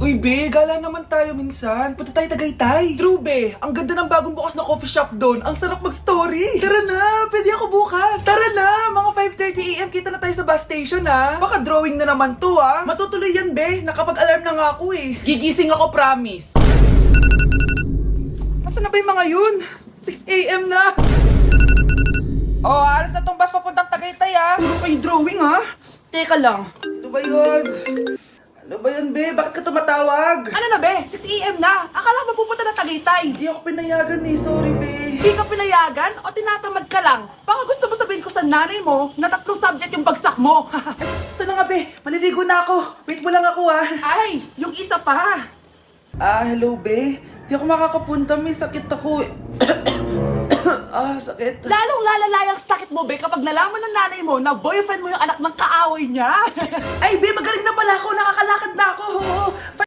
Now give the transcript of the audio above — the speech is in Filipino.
Uy, be, gala naman tayo minsan. Punta tayo Tagaytay. True, be. Ang ganda ng bagong bukas na coffee shop doon. Ang sarap mag-story. Tara na, pwede ako bukas. Tara na, mga 5:30 AM kita na tayo sa bus station, ha. Baka drawing na naman to, ha. Matutuloy yan, be. Nakapag-alarm na nga ako, eh. Gigising ako, promise. Nasaan na ba yung mga yun? 6 AM na. Oh, alas na tong bus papuntang Tagaytay, ha. Puro kayo drawing, ha. Teka lang. Ito ba yun? Ano ba yan, be? Bakit ka tumatawag? Ano na be? 6 AM na. Akala mo pupunta na Tagaytay. Hindi ako pinayagan, eh. Sorry, be. Hindi ka pinayagan o tinatamad ka lang? Baka gusto mo sabihin ko sa nanay mo na 3 subject yung bagsak mo. Ito na nga, be. Maliligo na ako. Wait mo lang ako, ha. Ay, yung isa pa. Hello, be. Di ako makakapunta. May sakit ako, eh. Sakit. Lalong lalala yung sakit mo be kapag nalaman ng nanay mo na boyfriend mo yung anak ng kaaway niya. Ay, be, magaling na pala ako. Nakakalakad na ako.